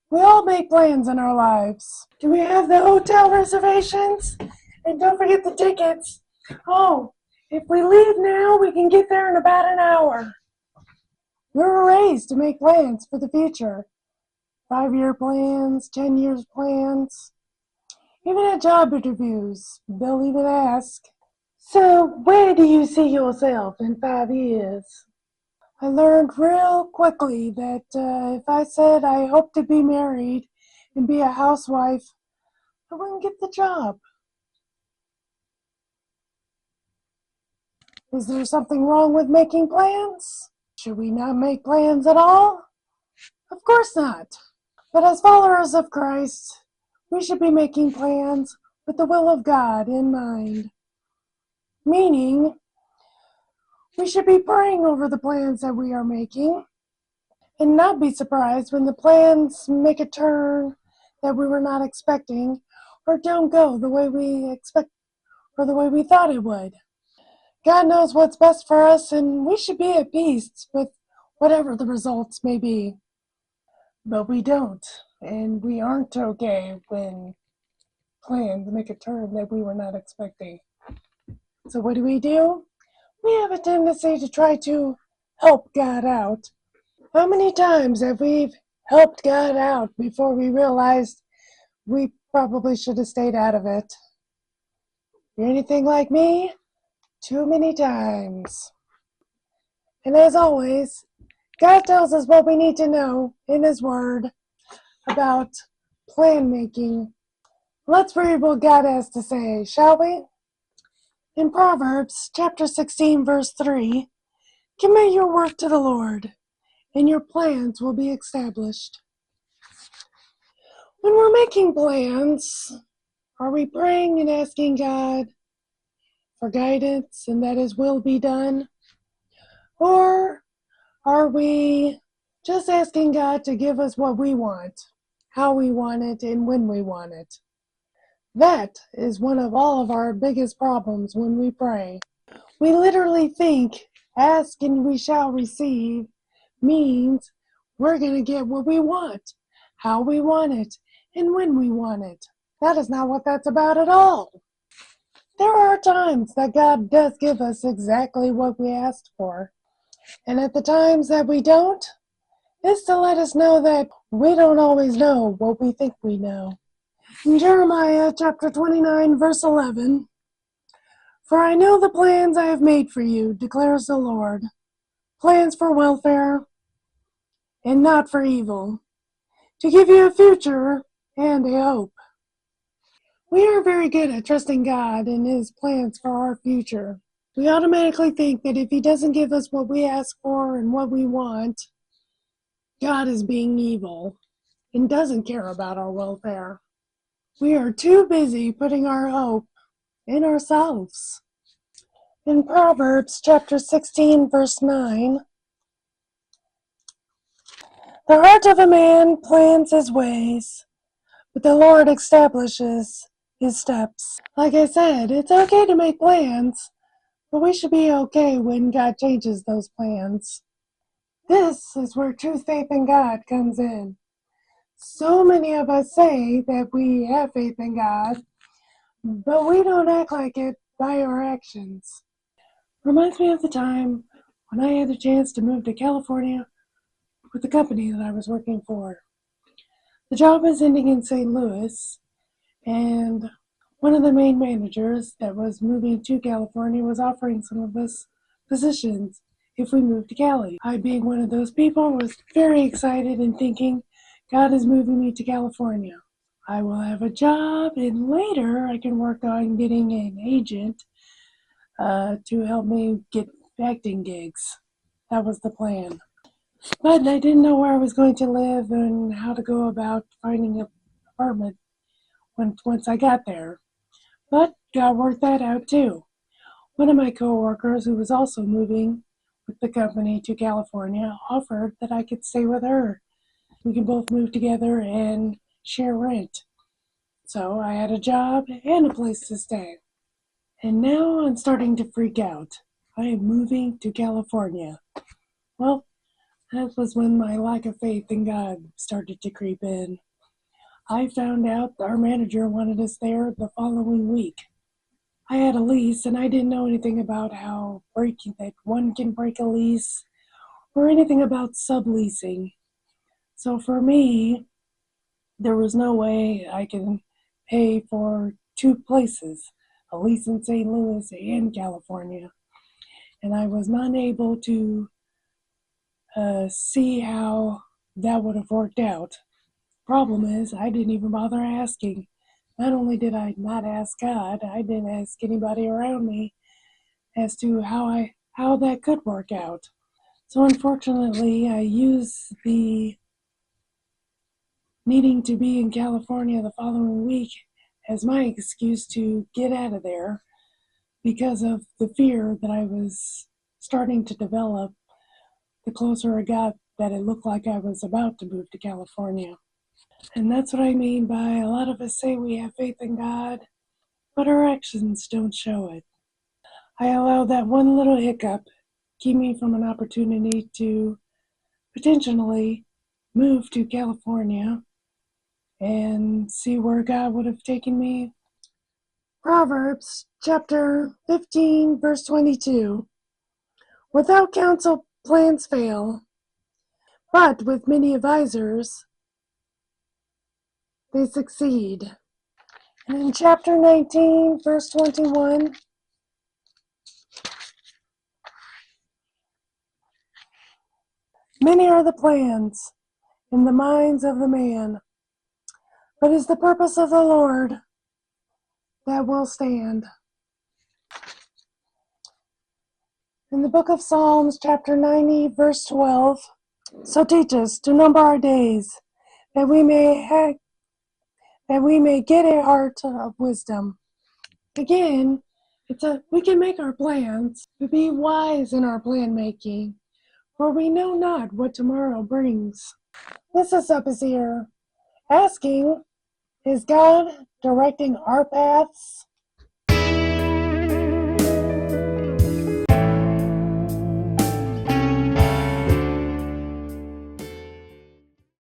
We all make plans in our lives. Do we have the hotel reservations? And don't forget the tickets. Oh, if we leave now, we can get there in about an hour. We were raised to make plans for the future. 5-year plans, 10 years plans. Even at job interviews, they'll even ask, so where do you see yourself in 5 years? I learned real quickly that if I said I hope to be married and be a housewife, I wouldn't get the job. Is there something wrong with making plans? Should we not make plans at all? Of course not. But as followers of Christ, we should be making plans with the will of God in mind. Meaning, we should be praying over the plans that we are making and not be surprised when the plans make a turn that we were not expecting or don't go the way we expect or the way we thought it would. God knows what's best for us, and we should be at peace with whatever the results may be. But we don't, and we aren't okay when plans make a turn that we were not expecting. So what do? We have a tendency to try to help God out. How many times have we helped God out before we realized we probably should have stayed out of it? You're anything like me? Too many times. And as always, God tells us what we need to know in His Word about plan making. Let's read what God has to say, shall we? In Proverbs Chapter 16, verse 3, commit your work to the Lord, and your plans will be established. When we're making plans, are we praying and asking God for guidance and that His will be done? Or are we just asking God to give us what we want, how we want it, and when we want it? That is one of all of our biggest problems when we pray. We literally think, ask and we shall receive, means we're going to get what we want, how we want it, and when we want it. That is not what that's about at all. There are times that God does give us exactly what we asked for. And at the times that we don't, it's to let us know that we don't always know what we think we know. In Jeremiah chapter 29, verse 11, for I know the plans I have made for you, declares the Lord, plans for welfare and not for evil, to give you a future and a hope. We are very good at trusting God and His plans for our future. We automatically think that if He doesn't give us what we ask for and what we want, God is being evil and doesn't care about our welfare. We are too busy putting our hope in ourselves. In Proverbs Chapter 16, verse 9, the heart of a man plans his ways, but the Lord establishes his steps. Like I said, it's okay to make plans, but we should be okay when God changes those plans. This is where true faith in God comes in. So many of us say that we have faith in God, but we don't act like it by our actions. Reminds me of the time when I had the chance to move to California with the company that I was working for. The job was ending in St. Louis, and one of the main managers that was moving to California was offering some of us positions if we moved to Cali. I, being one of those people, was very excited and thinking, God is moving me to California. I will have a job, and later I can work on getting an agent to help me get acting gigs. That was the plan. But I didn't know where I was going to live and how to go about finding an apartment once I got there. But God worked that out too. One of my coworkers, who was also moving with the company to California, offered that I could stay with her. We can both move together and share rent. So I had a job and a place to stay. And now I'm starting to freak out. I am moving to California. Well, That was when my lack of faith in God started to creep in. I found out our manager wanted us there the following week. I had a lease and I didn't know anything about how breaking that one can break a lease or anything about subleasing. So for me, there was no way I can pay for two places, a lease in St. Louis and California. And I was not able to see how that would have worked out. Problem is, I didn't even bother asking. Not only did I not ask God, I didn't ask anybody around me as to how that could work out. So unfortunately, I used the needing to be in California the following week as my excuse to get out of there because of the fear that I was starting to develop the closer I got that it looked like I was about to move to California. And that's what I mean by a lot of us say we have faith in God, but our actions don't show it. I allow that one little hiccup keep me from an opportunity to potentially move to California and see where God would have taken me. Proverbs Chapter 15, verse 22. Without counsel, plans fail, but with many advisors, they succeed. And in chapter 19, verse 21, many are the plans in the minds of the man, but is the purpose of the Lord that will stand. In the book of Psalms, chapter 90, verse 12, so teach us to number our days, that we may get a heart of wisdom. Again, we can make our plans, but be wise in our plan making, for we know not what tomorrow brings. Wha'Sup is here, asking, is God directing our paths?